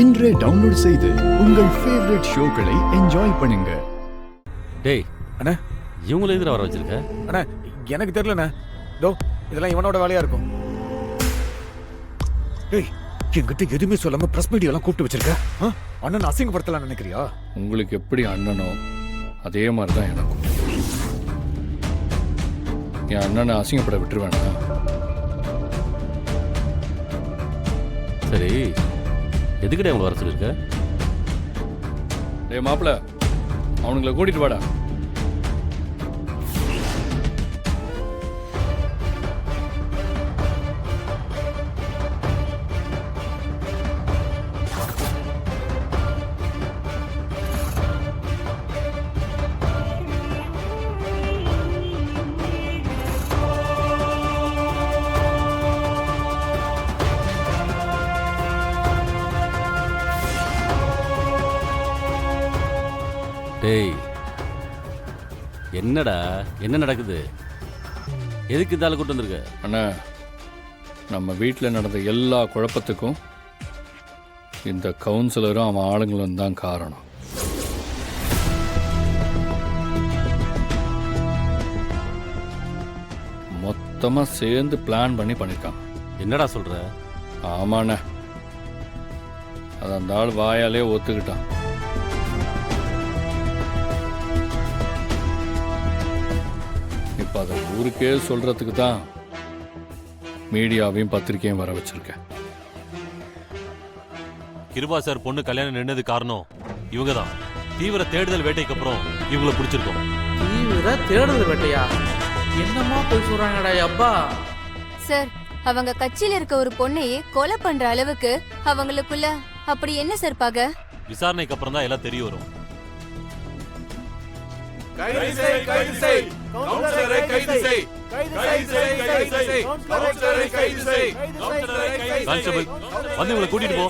இன்றே டவுன்லோட் செய்து உங்கள் ஃபேவரட் ஷோக்களை என்ஜாய் பண்ணுங்க. டேய் அண்ணா, இவங்கள எதிர வர வச்சிருக்க? அண்ணா எனக்கு தெரியலண்ணா. இதெல்லாம் இவனோட வேலையா இருக்கும். டேய், என்கிட்ட எதுவுமே சொல்லாம பிரஸ் மீடியா எல்லாம் கூப்பிட்டு வச்சிருக்க. அண்ணன் அசிங்கப்படுத்தலாம் நினைக்கிறியா? உங்களுக்கு எப்படி அண்ணனோ அதே மாதிரி தான் எனக்கும். என் அண்ணனை அசிங்கப்பட விட்டுருவேண்ணா. சரி, எதுக்கிட்டே அவங்களை வர சொல்லியிருக்க? டேய் மாப்பிள்ள, அவனுங்களை கூட்டிட்டு வாடா. டேய், என்னடா என்ன நடக்குது? எதுக்கு இந்த ஆளை கூட்டு வந்திருக்க? அண்ணா, நம்ம வீட்டில் நடந்த எல்லா குழப்பத்துக்கும் இந்த கவுன்சிலரும் அவன் ஆளுங்களும் தான் காரணம். மொத்தமாக சேர்ந்து பிளான் பண்ணி பண்ணியிருக்காங்க. என்னடா சொல்ற? ஆமாண்ணே, அது அந்த ஆள் வாயாலே ஒத்துக்கிட்டான். இப்போ அதை ஊருக்கே சொல்றதுக்கு தான் மீடியாவையும் பத்திரிக்கையும் வர வச்சிருக்கேன். கிருபா சார் பொண்ணு கல்யாணம் நின்னது காரணம் இவங்க தான். தீவிர தேடுதல் வேட்டைக்கு அப்புறம் இவங்களை பிடிச்சிருக்கோம். தீவிர தேடுதல் வேட்டையா? என்னமா போய் சொல்றாங்கடா அப்பா? சார், அவங்க கட்சியில இருக்க ஒரு பொண்ணையே கொலை பண்ற அளவுக்கு அவங்களுக்குள்ள அப்படி என்ன சார் பாக? விசாரணைக்கு அப்புறம் தான் எல்லாம் தெரிய வரும். கான்ஸ்டபிள், வந்து இவங்களை கூட்டிட்டு போ.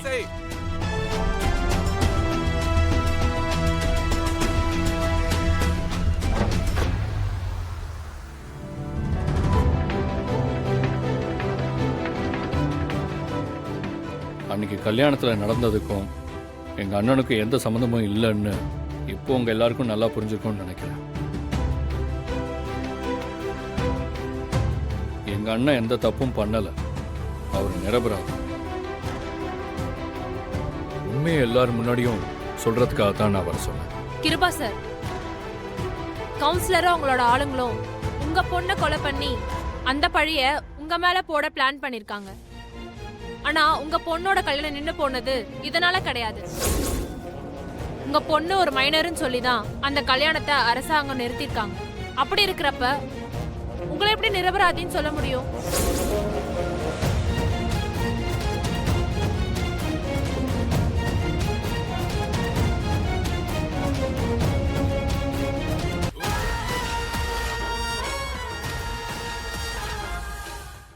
அன்னைக்கு கல்யாணத்தில் நடந்ததுக்கும் எங்கள் அண்ணனுக்கும் எந்த சம்மந்தமும் இல்லைன்னு இப்போ உங்கள் எல்லாருக்கும் நல்லா புரிஞ்சிருக்கும்னு நினைக்கிறேன். எங்கள் அண்ணன் எந்த தப்பும் பண்ணலை, அவர் நிரபராதி. உண்மையை எல்லாரும் முன்னாடியும் சொல்றதுக்காக தான் நான் வர சொன்னேன். கிருபா சார், கவுன்சிலரும் அவங்களோட ஆளுங்களும் உங்க பொண்ணை கொலை பண்ணி அந்த பழிய உங்க மேல போட பிளான் பண்ணிருக்காங்க. ஆனா உங்க பொண்ணோட கல்யாணம் நின்னு போனது இதனால கிடையாது. உங்க பொண்ணு ஒரு மைனர்னு சொல்லிதான் அந்த கல்யாணத்தை அரசாங்கம் நிறுத்திருக்காங்க. அப்படி இருக்கிறப்ப உங்களை எப்படி நிரபராதின்னு சொல்ல முடியும்?